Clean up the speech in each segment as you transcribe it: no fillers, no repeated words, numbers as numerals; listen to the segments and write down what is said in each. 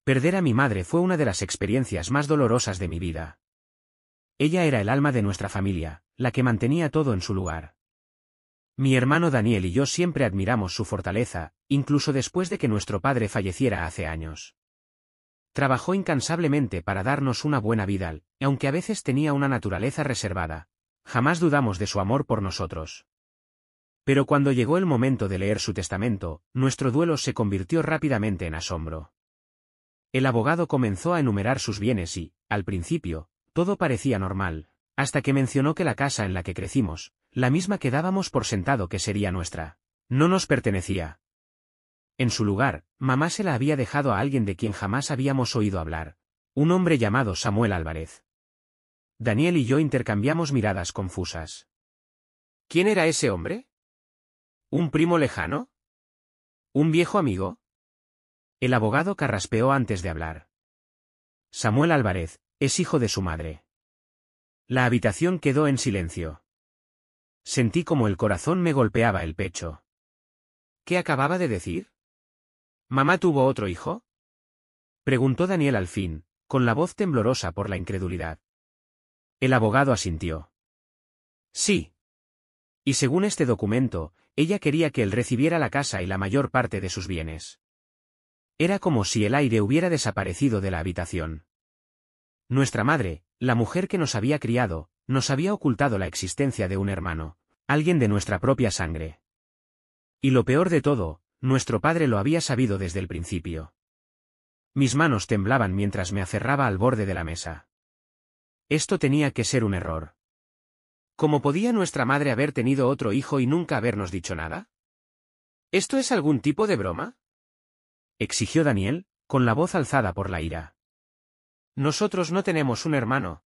Perder a mi madre fue una de las experiencias más dolorosas de mi vida. Ella era el alma de nuestra familia, la que mantenía todo en su lugar. Mi hermano Daniel y yo siempre admiramos su fortaleza, incluso después de que nuestro padre falleciera hace años. Trabajó incansablemente para darnos una buena vida, y aunque a veces tenía una naturaleza reservada, jamás dudamos de su amor por nosotros. Pero cuando llegó el momento de leer su testamento, nuestro duelo se convirtió rápidamente en asombro. El abogado comenzó a enumerar sus bienes y, al principio, todo parecía normal, hasta que mencionó que la casa en la que crecimos, la misma que dábamos por sentado que sería nuestra, no nos pertenecía. En su lugar, mamá se la había dejado a alguien de quien jamás habíamos oído hablar, un hombre llamado Samuel Álvarez. Daniel y yo intercambiamos miradas confusas. ¿Quién era ese hombre? ¿Un primo lejano? ¿Un viejo amigo? El abogado carraspeó antes de hablar. Samuel Álvarez, es hijo de su madre. La habitación quedó en silencio. Sentí como el corazón me golpeaba el pecho. ¿Qué acababa de decir? ¿Mamá tuvo otro hijo? Preguntó Daniel al fin, con la voz temblorosa por la incredulidad. El abogado asintió. Sí. Y según este documento, ella quería que él recibiera la casa y la mayor parte de sus bienes. Era como si el aire hubiera desaparecido de la habitación. Nuestra madre, la mujer que nos había criado, nos había ocultado la existencia de un hermano, alguien de nuestra propia sangre. Y lo peor de todo, nuestro padre lo había sabido desde el principio. Mis manos temblaban mientras me aferraba al borde de la mesa. Esto tenía que ser un error. ¿Cómo podía nuestra madre haber tenido otro hijo y nunca habernos dicho nada? ¿Esto es algún tipo de broma?, exigió Daniel, con la voz alzada por la ira. Nosotros no tenemos un hermano.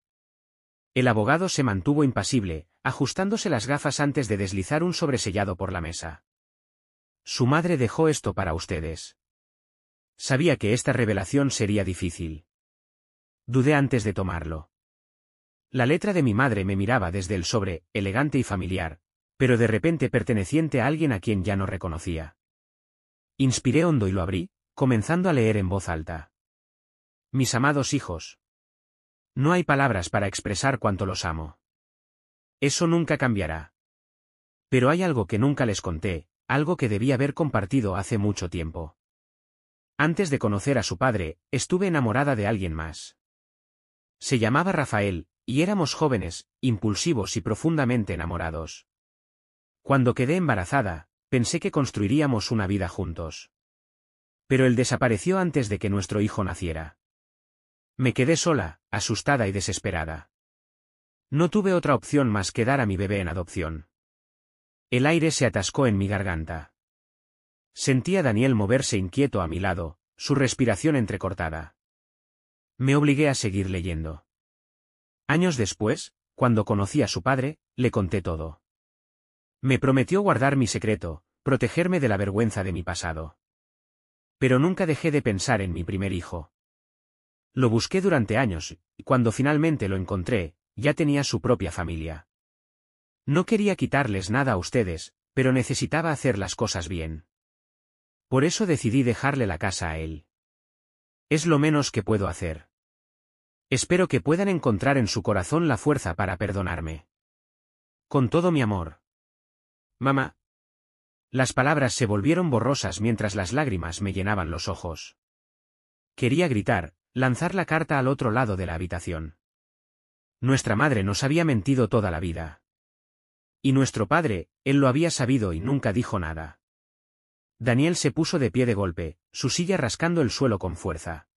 El abogado se mantuvo impasible, ajustándose las gafas antes de deslizar un sobresellado por la mesa. Su madre dejó esto para ustedes. Sabía que esta revelación sería difícil. Dudé antes de tomarlo. La letra de mi madre me miraba desde el sobre, elegante y familiar, pero de repente perteneciente a alguien a quien ya no reconocía. Inspiré hondo y lo abrí, comenzando a leer en voz alta. Mis amados hijos. No hay palabras para expresar cuánto los amo. Eso nunca cambiará. Pero hay algo que nunca les conté, algo que debí haber compartido hace mucho tiempo. Antes de conocer a su padre, estuve enamorada de alguien más. Se llamaba Rafael, y éramos jóvenes, impulsivos y profundamente enamorados. Cuando quedé embarazada, pensé que construiríamos una vida juntos. Pero él desapareció antes de que nuestro hijo naciera. Me quedé sola, asustada y desesperada. No tuve otra opción más que dar a mi bebé en adopción. El aire se atascó en mi garganta. Sentí a Daniel moverse inquieto a mi lado, su respiración entrecortada. Me obligué a seguir leyendo. Años después, cuando conocí a su padre, le conté todo. Me prometió guardar mi secreto, protegerme de la vergüenza de mi pasado. Pero nunca dejé de pensar en mi primer hijo. Lo busqué durante años, y cuando finalmente lo encontré, ya tenía su propia familia. No quería quitarles nada a ustedes, pero necesitaba hacer las cosas bien. Por eso decidí dejarle la casa a él. Es lo menos que puedo hacer. Espero que puedan encontrar en su corazón la fuerza para perdonarme. Con todo mi amor. Mamá. Las palabras se volvieron borrosas mientras las lágrimas me llenaban los ojos. Quería gritar, lanzar la carta al otro lado de la habitación. Nuestra madre nos había mentido toda la vida. Y nuestro padre, él lo había sabido y nunca dijo nada. Daniel se puso de pie de golpe, su silla rascando el suelo con fuerza.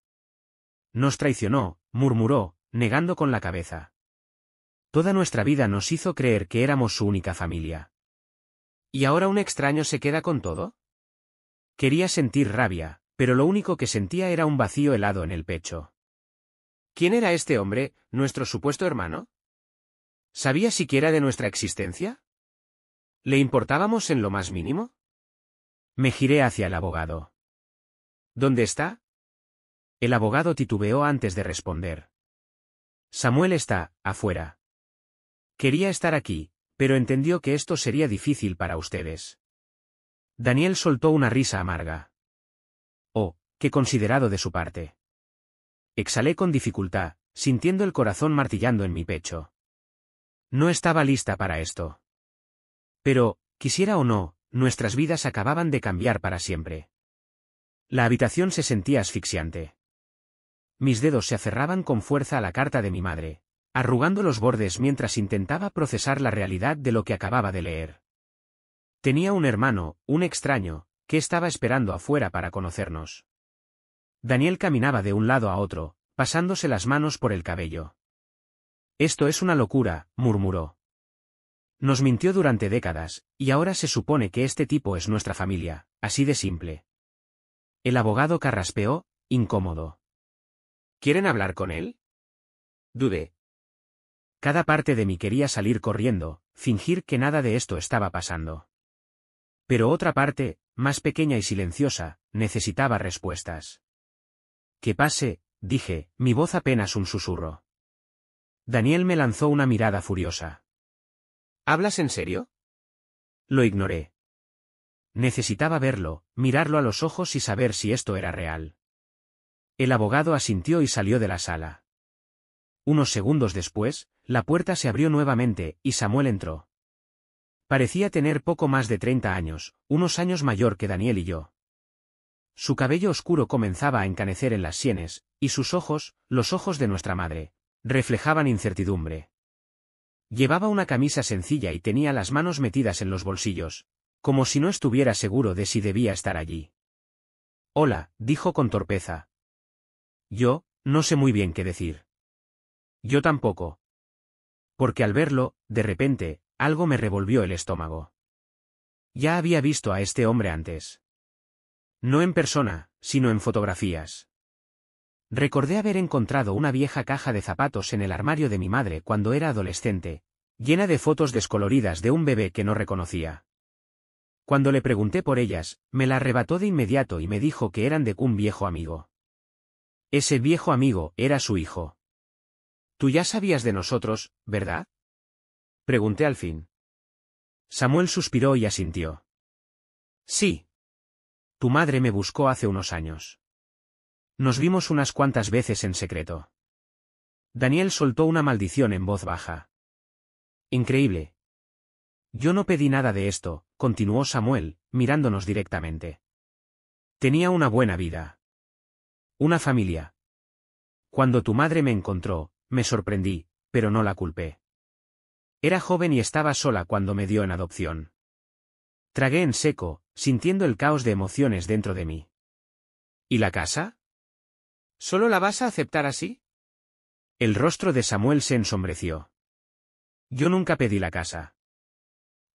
Nos traicionó, murmuró, negando con la cabeza. Toda nuestra vida nos hizo creer que éramos su única familia. ¿Y ahora un extraño se queda con todo? Quería sentir rabia, pero lo único que sentía era un vacío helado en el pecho. ¿Quién era este hombre, nuestro supuesto hermano? ¿Sabía siquiera de nuestra existencia? ¿Le importábamos en lo más mínimo? Me giré hacia el abogado. ¿Dónde está? El abogado titubeó antes de responder. Samuel está, afuera. Quería estar aquí, pero entendió que esto sería difícil para ustedes. Daniel soltó una risa amarga. Oh, qué considerado de su parte. Exhalé con dificultad, sintiendo el corazón martillando en mi pecho. No estaba lista para esto. Pero, quisiera o no, nuestras vidas acababan de cambiar para siempre. La habitación se sentía asfixiante. Mis dedos se aferraban con fuerza a la carta de mi madre, arrugando los bordes mientras intentaba procesar la realidad de lo que acababa de leer. Tenía un hermano, un extraño, que estaba esperando afuera para conocernos. Daniel caminaba de un lado a otro, pasándose las manos por el cabello. Esto es una locura, murmuró. Nos mintió durante décadas, y ahora se supone que este tipo es nuestra familia, así de simple. El abogado carraspeó, incómodo. ¿Quieren hablar con él? Dudé. Cada parte de mí quería salir corriendo, fingir que nada de esto estaba pasando. Pero otra parte, más pequeña y silenciosa, necesitaba respuestas. «Que pase», dije, mi voz apenas un susurro. Daniel me lanzó una mirada furiosa. ¿Hablas en serio? Lo ignoré. Necesitaba verlo, mirarlo a los ojos y saber si esto era real. El abogado asintió y salió de la sala. Unos segundos después, la puerta se abrió nuevamente, y Samuel entró. Parecía tener poco más de 30 años, unos años mayor que Daniel y yo. Su cabello oscuro comenzaba a encanecer en las sienes, y sus ojos, los ojos de nuestra madre, reflejaban incertidumbre. Llevaba una camisa sencilla y tenía las manos metidas en los bolsillos, como si no estuviera seguro de si debía estar allí. «Hola», dijo con torpeza. Yo, no sé muy bien qué decir. Yo tampoco. Porque al verlo, de repente, algo me revolvió el estómago. Ya había visto a este hombre antes. No en persona, sino en fotografías. Recordé haber encontrado una vieja caja de zapatos en el armario de mi madre cuando era adolescente, llena de fotos descoloridas de un bebé que no reconocía. Cuando le pregunté por ellas, me la arrebató de inmediato y me dijo que eran de un viejo amigo. Ese viejo amigo era su hijo. «Tú ya sabías de nosotros, ¿verdad?», pregunté al fin. Samuel suspiró y asintió. «Sí. Tu madre me buscó hace unos años. Nos vimos unas cuantas veces en secreto». Daniel soltó una maldición en voz baja. «Increíble. Yo no pedí nada de esto», continuó Samuel, mirándonos directamente. «Tenía una buena vida. Una familia. Cuando tu madre me encontró, me sorprendí, pero no la culpé. Era joven y estaba sola cuando me dio en adopción». Tragué en seco, sintiendo el caos de emociones dentro de mí. «¿Y la casa? ¿Solo la vas a aceptar así?». El rostro de Samuel se ensombreció. «Yo nunca pedí la casa.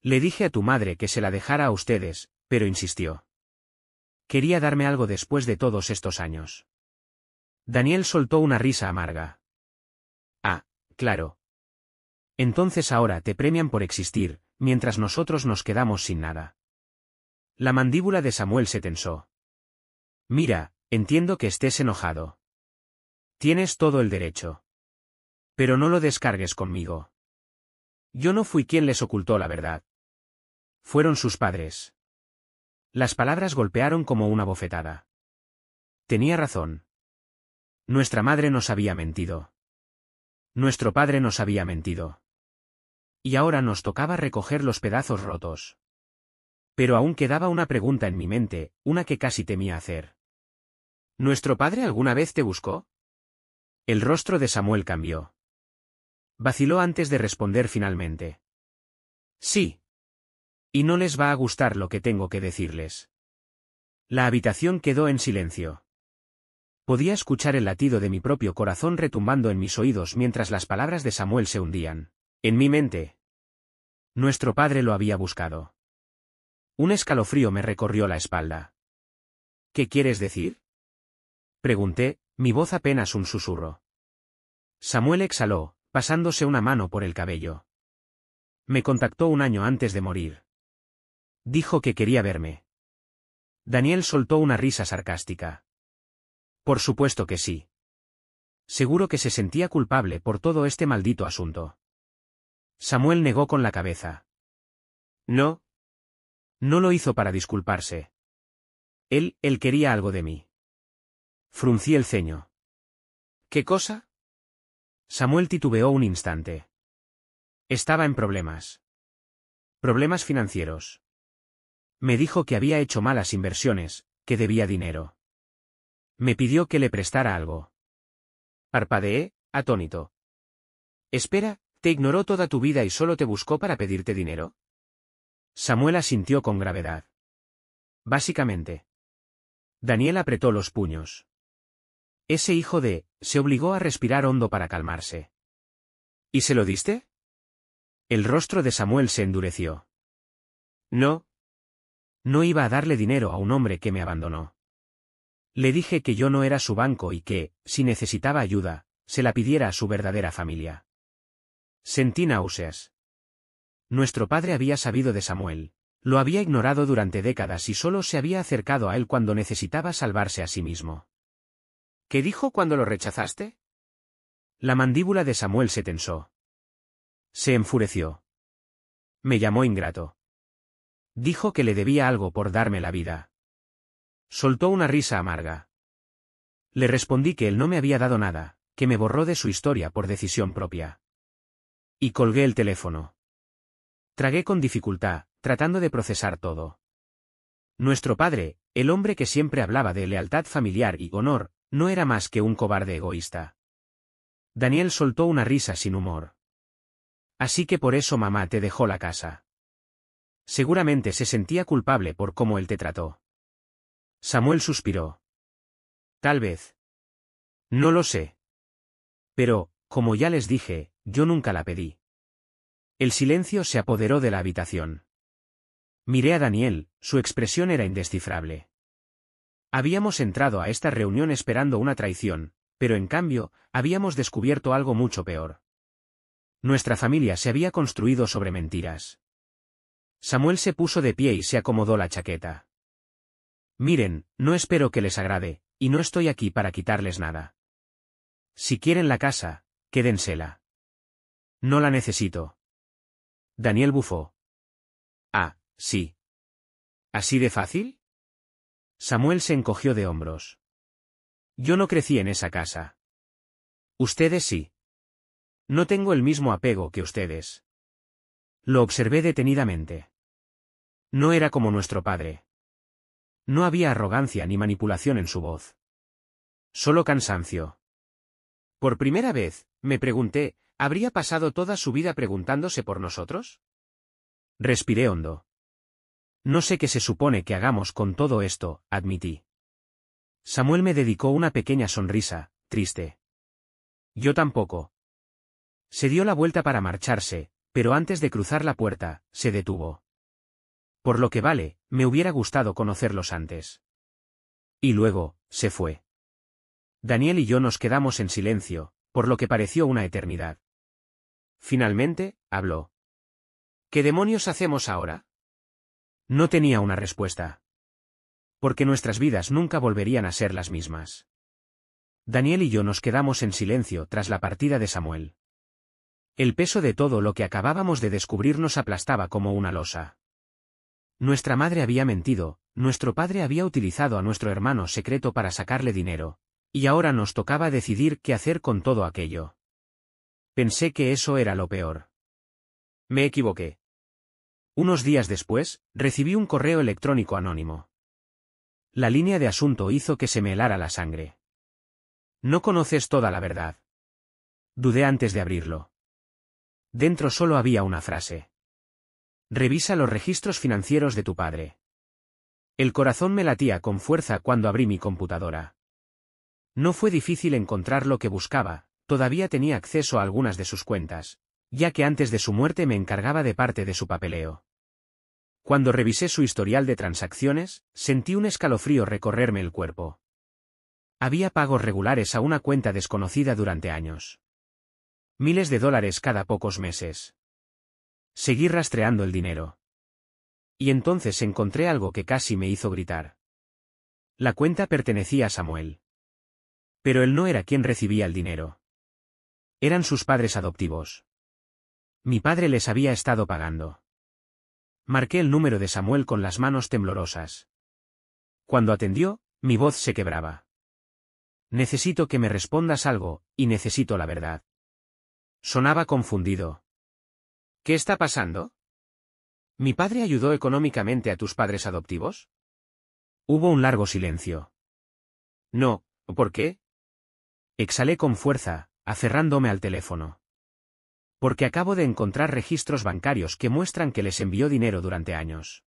Le dije a tu madre que se la dejara a ustedes, pero insistió. Quería darme algo después de todos estos años». Daniel soltó una risa amarga. «Ah, claro. Entonces ahora te premian por existir, mientras nosotros nos quedamos sin nada». La mandíbula de Samuel se tensó. «Mira, entiendo que estés enojado. Tienes todo el derecho. Pero no lo descargues conmigo. Yo no fui quien les ocultó la verdad. Fueron sus padres». Las palabras golpearon como una bofetada. Tenía razón. Nuestra madre nos había mentido. Nuestro padre nos había mentido. Y ahora nos tocaba recoger los pedazos rotos. Pero aún quedaba una pregunta en mi mente, una que casi temía hacer. ¿Nuestro padre alguna vez te buscó? El rostro de Samuel cambió. Vaciló antes de responder finalmente. Sí. Y no les va a gustar lo que tengo que decirles. La habitación quedó en silencio. Podía escuchar el latido de mi propio corazón retumbando en mis oídos mientras las palabras de Samuel se hundían en mi mente. Nuestro padre lo había buscado. Un escalofrío me recorrió la espalda. ¿Qué quieres decir?, pregunté, mi voz apenas un susurro. Samuel exhaló, pasándose una mano por el cabello. Me contactó un año antes de morir. Dijo que quería verme. Daniel soltó una risa sarcástica. Por supuesto que sí. Seguro que se sentía culpable por todo este maldito asunto. Samuel negó con la cabeza. No. No lo hizo para disculparse. Él quería algo de mí. Fruncí el ceño. ¿Qué cosa? Samuel titubeó un instante. Estaba en problemas. Problemas financieros. Me dijo que había hecho malas inversiones, que debía dinero. Me pidió que le prestara algo. Parpadeé, atónito. Espera, ¿te ignoró toda tu vida y solo te buscó para pedirte dinero? Samuel asintió con gravedad. Básicamente. Daniel apretó los puños. Ese hijo de, se obligó a respirar hondo para calmarse. ¿Y se lo diste? El rostro de Samuel se endureció. No. No iba a darle dinero a un hombre que me abandonó. Le dije que yo no era su banco y que, si necesitaba ayuda, se la pidiera a su verdadera familia. Sentí náuseas. Nuestro padre había sabido de Samuel. Lo había ignorado durante décadas y solo se había acercado a él cuando necesitaba salvarse a sí mismo. ¿Qué dijo cuando lo rechazaste? La mandíbula de Samuel se tensó. Se enfureció. Me llamó ingrato. Dijo que le debía algo por darme la vida. Soltó una risa amarga. Le respondí que él no me había dado nada, que me borró de su historia por decisión propia. Y colgué el teléfono. Tragué con dificultad, tratando de procesar todo. Nuestro padre, el hombre que siempre hablaba de lealtad familiar y honor, no era más que un cobarde egoísta. Daniel soltó una risa sin humor. Así que por eso mamá te dejó la casa. Seguramente se sentía culpable por cómo él te trató. Samuel suspiró. Tal vez. No lo sé. Pero, como ya les dije, yo nunca la pedí. El silencio se apoderó de la habitación. Miré a Daniel, su expresión era indescifrable. Habíamos entrado a esta reunión esperando una traición, pero en cambio, habíamos descubierto algo mucho peor. Nuestra familia se había construido sobre mentiras. Samuel se puso de pie y se acomodó la chaqueta. Miren, no espero que les agrade, y no estoy aquí para quitarles nada. Si quieren la casa, quédensela. No la necesito. Daniel bufó. Ah, sí. ¿Así de fácil? Samuel se encogió de hombros. Yo no crecí en esa casa. Ustedes sí. No tengo el mismo apego que ustedes. Lo observé detenidamente. No era como nuestro padre. No había arrogancia ni manipulación en su voz. Solo cansancio. Por primera vez, me pregunté, ¿habría pasado toda su vida preguntándose por nosotros? Respiré hondo. No sé qué se supone que hagamos con todo esto, admití. Samuel me dedicó una pequeña sonrisa, triste. Yo tampoco. Se dio la vuelta para marcharse, pero antes de cruzar la puerta, se detuvo. Por lo que vale, me hubiera gustado conocerlos antes. Y luego, se fue. Daniel y yo nos quedamos en silencio, por lo que pareció una eternidad. Finalmente, habló. ¿Qué demonios hacemos ahora? No tenía una respuesta. Porque nuestras vidas nunca volverían a ser las mismas. Daniel y yo nos quedamos en silencio tras la partida de Samuel. El peso de todo lo que acabábamos de descubrir nos aplastaba como una losa. Nuestra madre había mentido, nuestro padre había utilizado a nuestro hermano secreto para sacarle dinero, y ahora nos tocaba decidir qué hacer con todo aquello. Pensé que eso era lo peor. Me equivoqué. Unos días después, recibí un correo electrónico anónimo. La línea de asunto hizo que se me helara la sangre. No conoces toda la verdad. Dudé antes de abrirlo. Dentro solo había una frase. Revisa los registros financieros de tu padre. El corazón me latía con fuerza cuando abrí mi computadora. No fue difícil encontrar lo que buscaba, todavía tenía acceso a algunas de sus cuentas, ya que antes de su muerte me encargaba de parte de su papeleo. Cuando revisé su historial de transacciones, sentí un escalofrío recorrerme el cuerpo. Había pagos regulares a una cuenta desconocida durante años. Miles de dólares cada pocos meses. Seguí rastreando el dinero. Y entonces encontré algo que casi me hizo gritar. La cuenta pertenecía a Samuel. Pero él no era quien recibía el dinero. Eran sus padres adoptivos. Mi padre les había estado pagando. Marqué el número de Samuel con las manos temblorosas. Cuando atendió, mi voz se quebraba. Necesito que me respondas algo, y necesito la verdad. Sonaba confundido. ¿Qué está pasando? ¿Mi padre ayudó económicamente a tus padres adoptivos? Hubo un largo silencio. No, ¿por qué? Exhalé con fuerza, aferrándome al teléfono. Porque acabo de encontrar registros bancarios que muestran que les envió dinero durante años.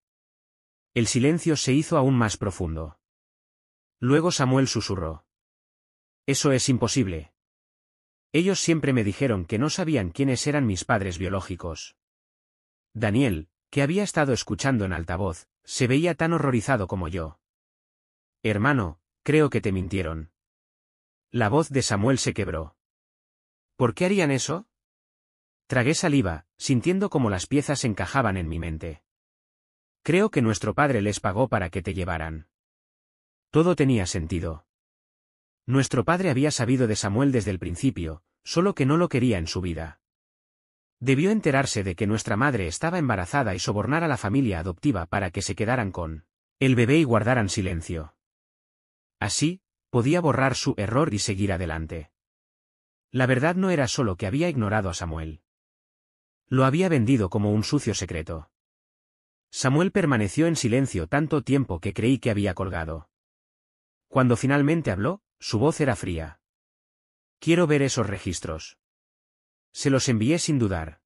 El silencio se hizo aún más profundo. Luego Samuel susurró. Eso es imposible. Ellos siempre me dijeron que no sabían quiénes eran mis padres biológicos. Daniel, que había estado escuchando en altavoz, se veía tan horrorizado como yo. Hermano, creo que te mintieron. La voz de Samuel se quebró. ¿Por qué harían eso? Tragué saliva, sintiendo cómo las piezas encajaban en mi mente. Creo que nuestro padre les pagó para que te llevaran. Todo tenía sentido. Nuestro padre había sabido de Samuel desde el principio, solo que no lo quería en su vida. Debió enterarse de que nuestra madre estaba embarazada y sobornar a la familia adoptiva para que se quedaran con el bebé y guardaran silencio. Así, podía borrar su error y seguir adelante. La verdad no era solo que había ignorado a Samuel. Lo había vendido como un sucio secreto. Samuel permaneció en silencio tanto tiempo que creí que había colgado. Cuando finalmente habló, su voz era fría. Quiero ver esos registros. Se los envié sin dudar.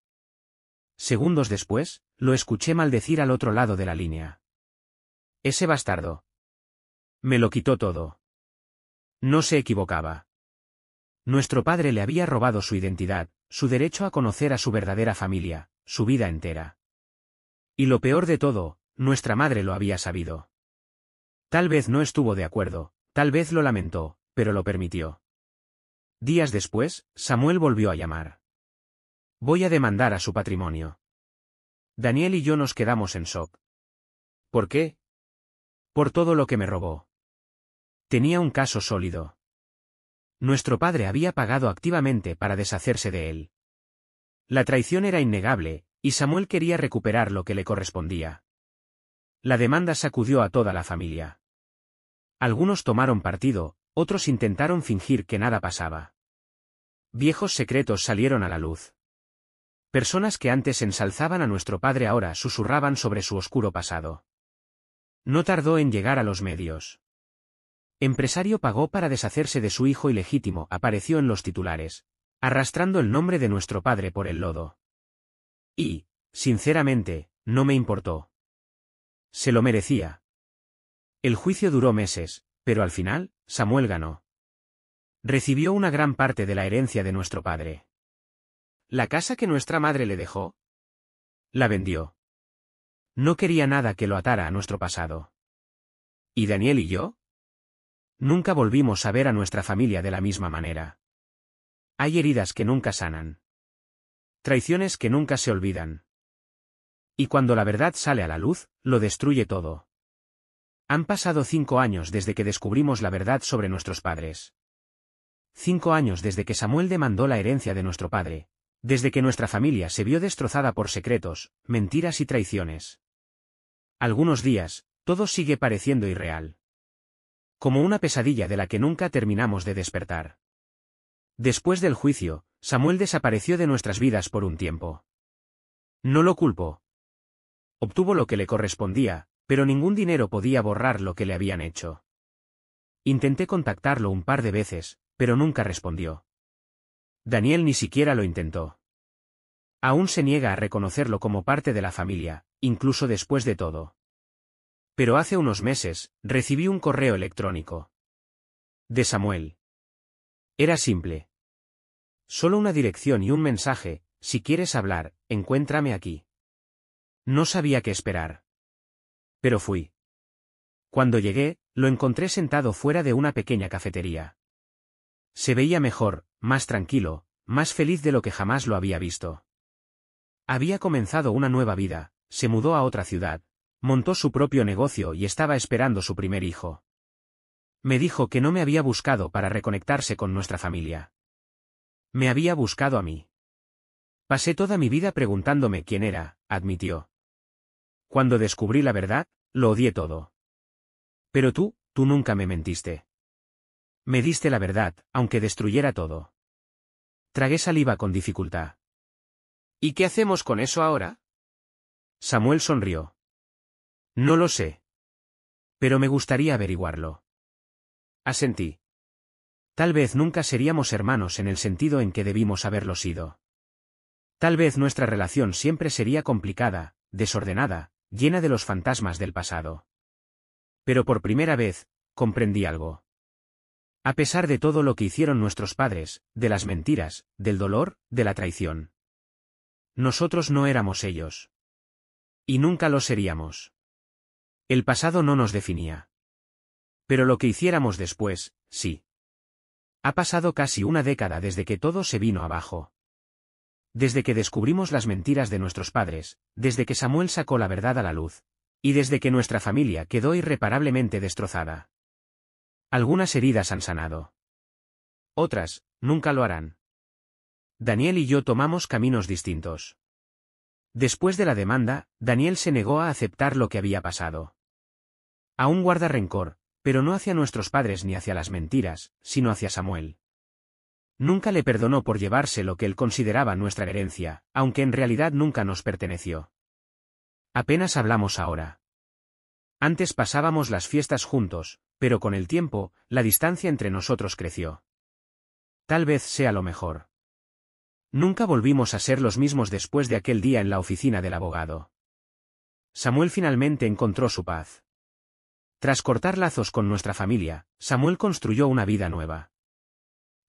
Segundos después, lo escuché maldecir al otro lado de la línea. Ese bastardo. Me lo quitó todo. No se equivocaba. Nuestro padre le había robado su identidad, su derecho a conocer a su verdadera familia, su vida entera. Y lo peor de todo, nuestra madre lo había sabido. Tal vez no estuvo de acuerdo, tal vez lo lamentó, pero lo permitió. Días después, Samuel volvió a llamar. Voy a demandar a su patrimonio. Daniel y yo nos quedamos en shock. ¿Por qué? Por todo lo que me robó. Tenía un caso sólido. Nuestro padre había pagado activamente para deshacerse de él. La traición era innegable, y Samuel quería recuperar lo que le correspondía. La demanda sacudió a toda la familia. Algunos tomaron partido, otros intentaron fingir que nada pasaba. Viejos secretos salieron a la luz. Personas que antes ensalzaban a nuestro padre ahora susurraban sobre su oscuro pasado. No tardó en llegar a los medios. Empresario pagó para deshacerse de su hijo ilegítimo, apareció en los titulares, arrastrando el nombre de nuestro padre por el lodo. Y, sinceramente, no me importó. Se lo merecía. El juicio duró meses, pero al final, Samuel ganó. Recibió una gran parte de la herencia de nuestro padre. ¿La casa que nuestra madre le dejó? La vendió. No quería nada que lo atara a nuestro pasado. ¿Y Daniel y yo? Nunca volvimos a ver a nuestra familia de la misma manera. Hay heridas que nunca sanan. Traiciones que nunca se olvidan. Y cuando la verdad sale a la luz, lo destruye todo. Han pasado 5 años desde que descubrimos la verdad sobre nuestros padres. 5 años desde que Samuel demandó la herencia de nuestro padre, desde que nuestra familia se vio destrozada por secretos, mentiras y traiciones. Algunos días, todo sigue pareciendo irreal. Como una pesadilla de la que nunca terminamos de despertar. Después del juicio, Samuel desapareció de nuestras vidas por un tiempo. No lo culpo. Obtuvo lo que le correspondía, pero ningún dinero podía borrar lo que le habían hecho. Intenté contactarlo un par de veces, pero nunca respondió. Daniel ni siquiera lo intentó. Aún se niega a reconocerlo como parte de la familia, incluso después de todo. Pero hace unos meses, recibí un correo electrónico. De Samuel. Era simple. Solo una dirección y un mensaje: si quieres hablar, encuéntrame aquí. No sabía qué esperar. Pero fui. Cuando llegué, lo encontré sentado fuera de una pequeña cafetería. Se veía mejor, más tranquilo, más feliz de lo que jamás lo había visto. Había comenzado una nueva vida, se mudó a otra ciudad, montó su propio negocio y estaba esperando su primer hijo. Me dijo que no me había buscado para reconectarse con nuestra familia. Me había buscado a mí. Pasé toda mi vida preguntándome quién era, admitió. Cuando descubrí la verdad, lo odié todo. Pero tú nunca me mentiste. Me diste la verdad, aunque destruyera todo. Tragué saliva con dificultad. ¿Y qué hacemos con eso ahora? Samuel sonrió. No lo sé. Pero me gustaría averiguarlo. Asentí. Tal vez nunca seríamos hermanos en el sentido en que debimos haberlo sido. Tal vez nuestra relación siempre sería complicada, desordenada, llena de los fantasmas del pasado. Pero por primera vez, comprendí algo. A pesar de todo lo que hicieron nuestros padres, de las mentiras, del dolor, de la traición. Nosotros no éramos ellos. Y nunca lo seríamos. El pasado no nos definía. Pero lo que hiciéramos después, sí. Ha pasado casi una década desde que todo se vino abajo. Desde que descubrimos las mentiras de nuestros padres, desde que Samuel sacó la verdad a la luz, y desde que nuestra familia quedó irreparablemente destrozada. Algunas heridas han sanado. Otras, nunca lo harán. Daniel y yo tomamos caminos distintos. Después de la demanda, Daniel se negó a aceptar lo que había pasado. Aún guarda rencor, pero no hacia nuestros padres ni hacia las mentiras, sino hacia Samuel. Nunca le perdonó por llevarse lo que él consideraba nuestra herencia, aunque en realidad nunca nos perteneció. Apenas hablamos ahora. Antes pasábamos las fiestas juntos, pero con el tiempo, la distancia entre nosotros creció. Tal vez sea lo mejor. Nunca volvimos a ser los mismos después de aquel día en la oficina del abogado. Samuel finalmente encontró su paz. Tras cortar lazos con nuestra familia, Samuel construyó una vida nueva.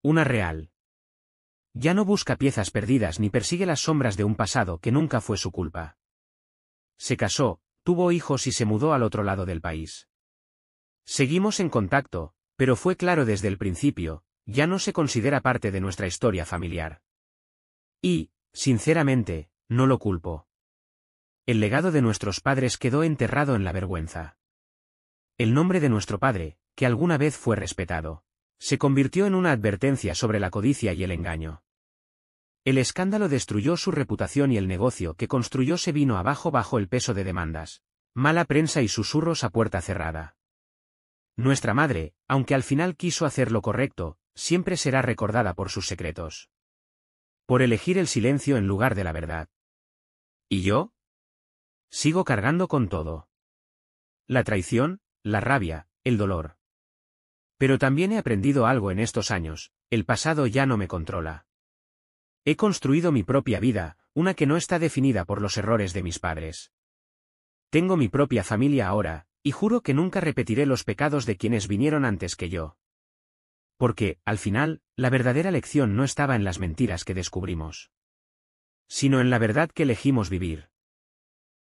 Una real. Ya no busca piezas perdidas ni persigue las sombras de un pasado que nunca fue su culpa. Se casó, tuvo hijos y se mudó al otro lado del país. Seguimos en contacto, pero fue claro desde el principio, ya no se considera parte de nuestra historia familiar. Y, sinceramente, no lo culpo. El legado de nuestros padres quedó enterrado en la vergüenza. El nombre de nuestro padre, que alguna vez fue respetado, se convirtió en una advertencia sobre la codicia y el engaño. El escándalo destruyó su reputación y el negocio que construyó se vino abajo bajo el peso de demandas, mala prensa y susurros a puerta cerrada. Nuestra madre, aunque al final quiso hacer lo correcto, siempre será recordada por sus secretos. Por elegir el silencio en lugar de la verdad. ¿Y yo? Sigo cargando con todo. La traición, la rabia, el dolor. Pero también he aprendido algo en estos años, el pasado ya no me controla. He construido mi propia vida, una que no está definida por los errores de mis padres. Tengo mi propia familia ahora, y juro que nunca repetiré los pecados de quienes vinieron antes que yo. Porque, al final, la verdadera lección no estaba en las mentiras que descubrimos, sino en la verdad que elegimos vivir.